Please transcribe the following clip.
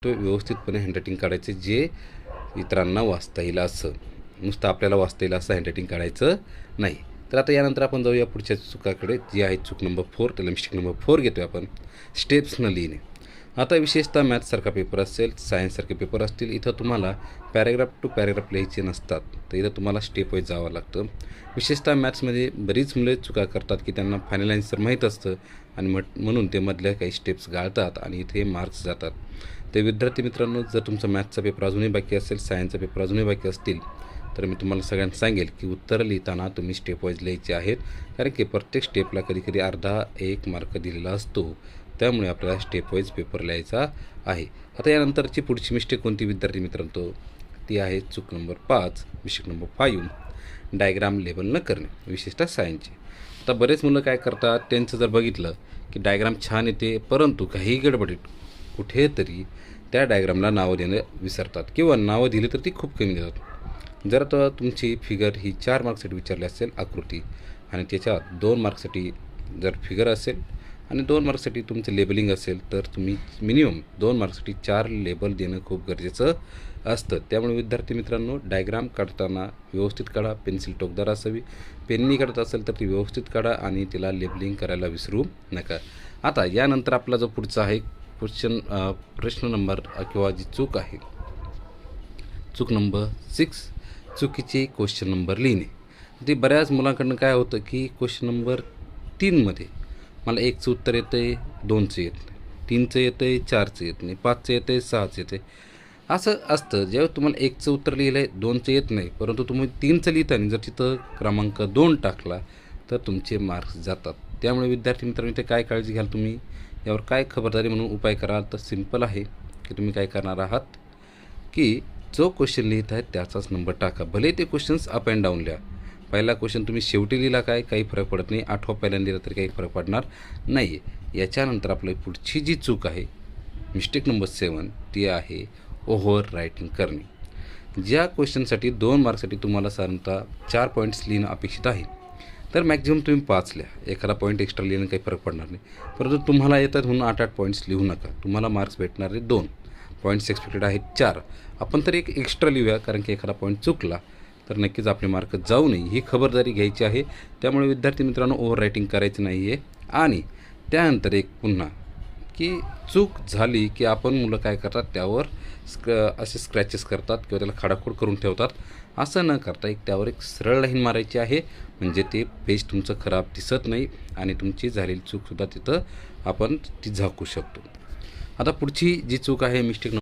तो व्यवस्थितपणे हँडरायटिंग काढायचे जे इतरांना वाचता येईल असं, नुसतं आपल्याला वाचता येईल असं हँडरायटिंग काढायचं नाही. तर आता यानंतर आपण जाऊया पुढच्या चुकाकडे, जी आहे चूक नंबर 4. त्याला मिस्टेक नंबर 4 घेतो आपण, स्टेप्स न लिहिणे. आता विशेषतः मॅथ्ससारखा पेपर असेल, सायन्ससारखे पेपर असतील, इथं तुम्हाला पॅरेग्राफ टू पॅरेग्राफ लिहायचे नसतात, तर इथं तुम्हाला स्टेप वाईज जावं लागतं. विशेषतः मॅथ्समध्ये बरीच मुले चुका करतात की त्यांना फायनल आन्सर माहीत असतं आणि म्हणून ते मधल्या काही स्टेप्स गाळतात आणि इथे मार्क्स जातात. तर विद्यार्थी मित्रांनो, जर तुमचा मॅथ्सचा पेपर अजूनही बाकी असेल, सायन्सचा पेपर अजूनही बाकी असतील, तर मी तुम्हाला सगळ्यांना सांगेल की उत्तरं लिहिताना तुम्ही स्टेप वाईज लिहायचे आहेत, कारण की प्रत्येक स्टेपला कधीकधी अर्धा 1 मार्क दिलेला असतो. त्यामुळे आपल्याला स्टेप वाईज पेपर लिहायचा आहे. आता यानंतरची पुढची मिस्टेक कोणती विद्यार्थी मित्रांनो, ती आहे चूक number 5, mistake number 5, diagram label न करणे, विशेषतः सायन्सचे. आता बरेच मुलं काय करतात, त्यांचं जर बघितलं की डायग्राम छान येते, परंतु काही गडबडीत कुठेतरी त्या डायग्रामला नावं देणं विसरतात किंवा नावं दिली तर ती खूप कमी देतात. जर आता तुमची फिगर ही 4 मार्क्ससाठी विचारली असेल आकृती, आणि त्याच्यात 2 मार्क्ससाठी जर फिगर असेल आणि 2 मार्क्ससाठी तुमचं लेबलिंग असेल, तर तुम्ही मिनिमम 2 मार्क्ससाठी 4 लेबल देणं खूप गरजेचं असतं. त्यामुळे विद्यार्थी मित्रांनो, डायग्राम काढताना व्यवस्थित काढा, पेन्सिल टोकदार असावी, पेननी काढत असेल तर ती व्यवस्थित काढा आणि तिला लेबलिंग करायला विसरू नका. आता यानंतर आपला जो पुढचा आहे प्रश्न नंबर किंवा जी चूक आहे, चूक नंबर 6, चुकीचे क्वेश्चन नंबर लिहिणे. ते बऱ्याच मुलांकडनं काय होतं की क्वेश्चन नंबर 3मध्ये मला 1चं उत्तर येतं आहे, 2चं येत नाही, 3चं येतं आहे, 4चं येत नाही, 5चं येतं आहे, 6चं येतं आहे. असं असतं. जेव्हा तुम्हाला 1चं उत्तर लिहिलं आहे, 2चं येत नाही, परंतु तुम्ही 3चं लिहिताना जर तिथं क्रमांक 2 टाकला तर तुमचे मार्क्स जातात. त्यामुळे विद्यार्थी मित्रांनो, इथे काय काळजी घ्याल तुम्ही, यावर काय खबरदारी म्हणून उपाय कराल, तर सिंपल आहे की तुम्ही काय करणार आहात की जो क्वेश्चन लिहित आहे त्याचाच नंबर टाका. भले ते क्वेश्चन्स अप अँड डाऊन लिहा. पहिला क्वेश्चन तुम्ही शेवटी लिहिला काय, काही फरक पडत नाही. 8वा पहिल्यांदा लिहिला तरी काही फरक पडणार नाही. याच्यानंतर आपली पुढची जी चूक आहे, मिस्टेक नंबर 7, ती आहे ओव्हर रायटिंग करणे. ज्या क्वेश्चनसाठी 2 मार्क्ससाठी तुम्हाला साधारणतः 4 पॉईंट्स लिहिणं अपेक्षित आहे, तर मॅक्झिमम तुम्ही 5 लिहा. एखादा पॉईंट एक्स्ट्रा लिहिणं काही फरक पडणार नाही. परंतु तुम्हाला येतात म्हणून 8-8 पॉईंट्स लिहू नका. तुम्हाला मार्क्स भेटणार आहे 2 पॉईंट्स, एक्सपेक्टेड आहेत 4. आपण तर एक एक्स्ट्रा लिहूया, कारण की एखादा पॉईंट चुकला तर नक्कीच आपले मार्क जाऊ नये ही खबरदारी घ्यायची आहे. त्यामुळे विद्यार्थी मित्रांनो, ओव्हर रायटिंग करायचं नाही आहे. आणि त्यानंतर एक पुन्हा की चूक झाली की आपण मुलं काय करतात, त्यावर असे स्क्रॅचेस करतात किंवा त्याला खाडाखोड करून ठेवतात. असं न करता त्यावर एक सरळ लाईन मारायची आहे, म्हणजे ते पेज तुमचं खराब दिसत नाही आणि तुमची झालेली चूकसुद्धा तिथं आपण ती झाकू शकतो. आता पुढची जी चूक आहे, मिस्टेक